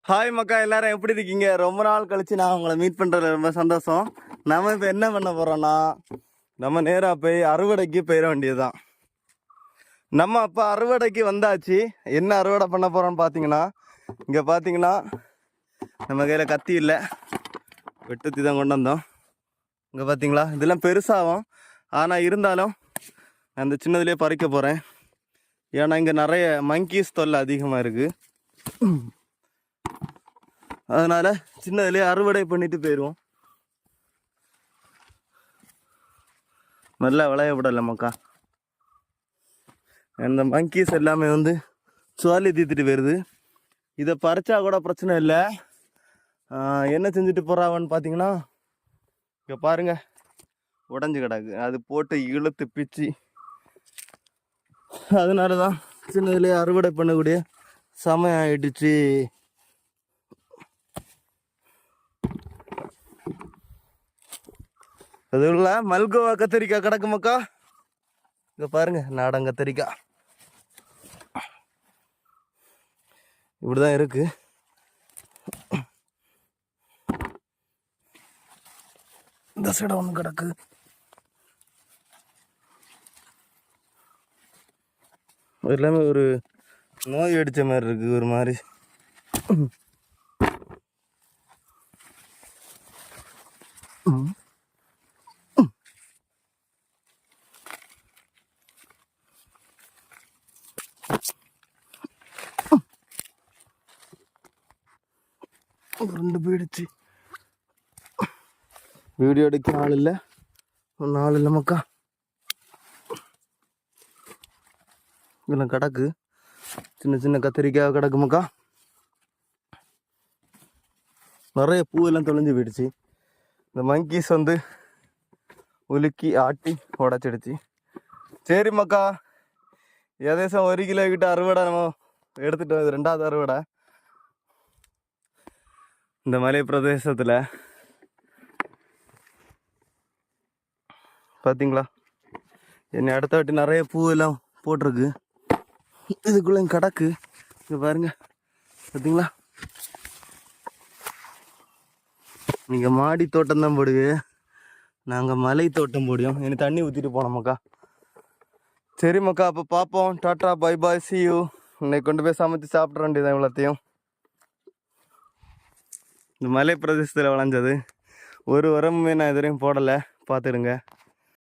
Hi மக்கா, எல்லாரும் எப்படி இருக்கீங்க? ரொம்ப நாள் கழிச்சு நான் உங்களை மீட் பண்ணுறதுல ரொம்ப சந்தோஷம். நம்ம இப்போ என்ன பண்ண போகிறோன்னா, நம்ம நேராக போய் அறுவடைக்கு போயிட வேண்டியதுதான். நம்ம அப்போ அறுவடைக்கு வந்தாச்சு. என்ன அறுவடை பண்ண போகிறோன்னு பார்த்தீங்கன்னா, இங்கே பார்த்தீங்கன்னா நம்ம கையில் கத்தி இல்லை, வெட்டுத்தி தான் கொண்டு வந்தோம். இங்கே பார்த்தீங்களா, இதெல்லாம் பெருசாகும். ஆனால் இருந்தாலும் அந்த சின்னதுலேயே பறிக்க போகிறேன். ஏன்னா இங்கே நிறைய மங்கீஸ் தொல்லை அதிகமாக இருக்குது. அதனால சின்னதுலேயே அறுவடை பண்ணிட்டு போயிடுவோம். நல்லா விளைய விடல மக்கா. இந்த மங்கீஸ் எல்லாமே சுவாலி தீத்துட்டு போயிடுது. இதை பறிச்சா கூட பிரச்சனை இல்லை. என்ன செஞ்சுட்டு போறாவன்னு பார்த்தீங்கன்னா, இங்கே பாருங்க, உடஞ்சி கிடக்கு. அது போட்டு இழுத்து பிச்சு. அதனால தான் சின்னதுலேயே அறுவடை பண்ணக்கூடிய சமயம் ஆயிடுச்சு. அது உள்ள மல்கோவா கத்திரிக்காய் கிடக்கு மக்கா. இங்க பாருங்க, நாடன் கத்திரிக்காய் இப்படிதான் இருக்கு. இந்த சைடு ஒன்று கிடக்கு. எல்லாமே ஒரு நோய் அடிச்ச மாதிரி இருக்கு, ஒரு மாதிரி. ரெண்டு போயிடுச்சு. வீடியோ எடுக்க ஆள் இல்லை, ஒன்றும் ஆள் இல்லை மக்கா. இதெல்லாம் கிடக்கு, சின்ன சின்ன கத்திரிக்காய் கிடக்கு மக்கா. நிறைய பூவெல்லாம் தொலைஞ்சு போயிடுச்சு. இந்த மங்கீஸ் உலுக்கி ஆட்டி உடச்சிடுச்சு. சரி மக்கா, ஏதேசம் 1 கிலோ கிட்ட அறுவடை நம்ம எடுத்துட்டோம். இது 2வது அறுவடை இந்த மலை பிரதேசத்தில். பார்த்தீங்களா, என்னை அடுத்த வாட்டி நிறைய பூவெல்லாம் போட்டிருக்கு. இதுக்குள்ள கிடக்கு. இங்கே பாருங்க, பார்த்தீங்களா. நீங்கள் மாடி தோட்டம் தான் போடுவீங்க, நாங்கள் மலை தோட்டம் போடுவோம். எனக்கு தண்ணி ஊற்றிட்டு போனோம் மக்கா. சரி மக்கா, அப்போ பார்ப்போம். Tata, bye bye, C you. இன்னைக்கு கொண்டு போய் சமைச்சு சாப்பிட்ற வேண்டியதான் இவ்வளோத்தையும். இந்த மலை பிரதேசத்தில் விளைஞ்சது. ஒரு உரமுமே நான் இதுவரையும் போடலை, பார்த்துடுங்க.